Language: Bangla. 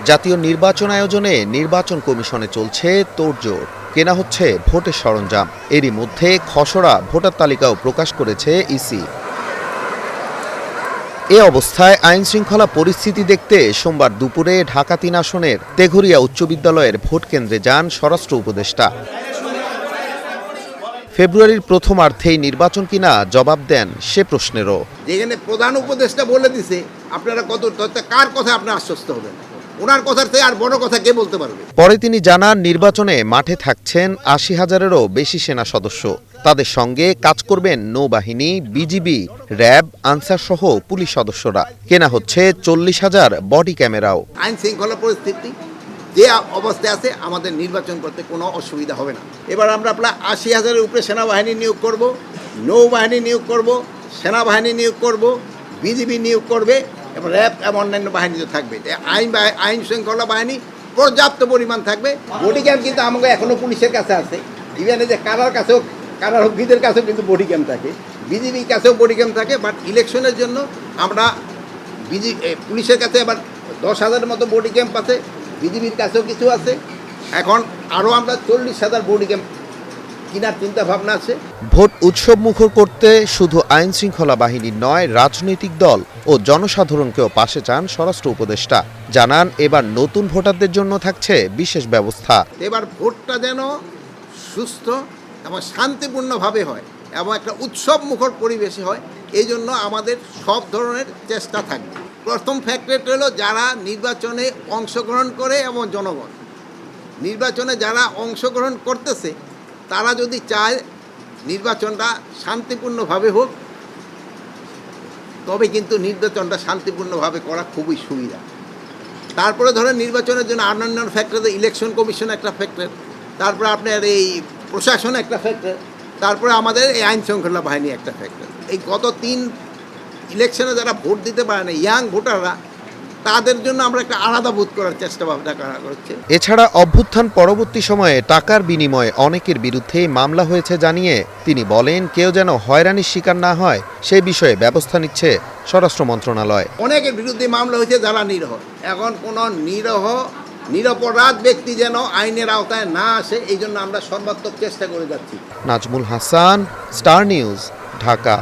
জাতীয় নির্বাচন আয়োজনে নির্বাচন কমিশনে চলছে তোড়জোড়। কেনা হচ্ছে ভোটের সরঞ্জাম। এরই মধ্যে খসড়া ভোটার তালিকাও প্রকাশ করেছে ইসি। এ অবস্থায় আইনশৃঙ্খলা পরিস্থিতি দেখতে সোমবার দুপুরে ঢাকা-৩ আসনের তেঘরিয়া উচ্চ বিদ্যালয়ের ভোট কেন্দ্রে যান স্বরাষ্ট্র উপদেষ্টা। ফেব্রুয়ারির প্রথমার্ধেই নির্বাচন কিনা জবাব দেন সে প্রশ্নেরও। যেখানে প্রধান উপদেষ্টা বলে দিছে আপনারা কার কথা আপনারা আশ্বস্ত হবেন, ওনার কথার থেকে আর বড় কথা কে বলতে পারবে? পরে তিনি জানান নির্বাচনে মাঠে থাকছেন ৮০,০০০-এরও বেশি সেনা সদস্য। তাদের সঙ্গে কাজ করবেন নৌবাহিনী, বিজিবি, র্যাব, আনসার সহ পুলিশ সদস্যরা। কেনা হচ্ছে ৪০,০০০ বডি ক্যামেরাও। আইন শৃঙ্খলা পরিস্থিতি যে অবস্থায় আছে আমাদের নির্বাচন করতে কোনো অসুবিধা হবে না। এবার আমরা প্রায় ৮০,০০০-এর উপরে সেনাবাহিনী নিয়োগ করব, নৌবাহিনী নিয়োগ করব, সেনাবাহিনী নিয়োগ করব, বিজিবি নিয়োগ করবে এবং র্যাব এবং অন্যান্য বাহিনী তো থাকবে। আইন শৃঙ্খলা বাহিনী পর্যাপ্ত পরিমাণ থাকবে। বডি ক্যাম্প কিন্তু আমাকে এখনও পুলিশের কাছে আছে, ইভেন যে কারারক্ষীদের কাছেও কিন্তু বডি ক্যাম্প থাকে, বিজিবির কাছেও বডি ক্যাম্প থাকে। বাট ইলেকশনের জন্য আমরা পুলিশের কাছে আবার ১০,০০০-এর মতো বডি ক্যাম্প আছে, বিজিবির কাছেও কিছু আছে। এখন আরও আমরা ৪০,০০০ বডি ক্যাম্প কেনার চিন্তা ভাবনা আছে। ভোট উৎসব মুখর করতে শুধু আইন শৃঙ্খলা বাহিনীর নয়, রাজনৈতিক দল ও জনসাধারণকেও পাশে চান স্বরাষ্ট্র উপদেষ্টা। জানান এবার নতুন ভোটারদের জন্য থাকছে বিশেষ ব্যবস্থা। এবার ভোটটা যেন সুস্থ এবং শান্তিপূর্ণভাবে হয় এবং একটা উৎসব মুখর পরিবেশে হয়, এই জন্য আমাদের সব ধরনের চেষ্টা থাকবে। প্রথম ফ্যাক্টরটা হলো যারা নির্বাচনে অংশগ্রহণ করে এবং জনগণ নির্বাচনে যারা অংশগ্রহণ করতেছে তারা যদি চায় নির্বাচনটা শান্তিপূর্ণভাবে হোক, তবে কিন্তু নির্বাচনটা শান্তিপূর্ণভাবে করা খুবই সুবিধা। তারপরে ধরেন নির্বাচনের জন্য অন্যান্য ফ্যাক্টর, ইলেকশন কমিশন একটা ফ্যাক্টর, তারপরে আপনার এই প্রশাসন একটা ফ্যাক্টর, তারপরে আমাদের এই আইন শৃঙ্খলা বাহিনী একটা ফ্যাক্টর। এই গত ৩ ইলেকশনে যারা ভোট দিতে পারে না, ইয়াং ভোটাররা, তাদের জন্য আমরা একটা আলাদা ভোট করার চেষ্টা ভাবনা করা হচ্ছে। এছাড়া অভ্যুত্থান পরবর্তী সময়ে টাকার বিনিময়ে অনেকের বিরুদ্ধে মামলা হয়েছে জানিয়ে তিনি বলেন কেউ যেন হয়রানির শিকার না হয় সেই বিষয়ে ব্যবস্থা নিচ্ছে স্বরাষ্ট্র মন্ত্রণালয়। অনেকের বিরুদ্ধে মামলা হয়েছে যারা নিরহ। এখন কোনো নিরপরাধ ব্যক্তি যেন আইনের আওতায় না আসে, এই জন্য আমরা সর্বাত্মক চেষ্টা করে যাচ্ছি। Nazmul Hasan, star news, Dhaka.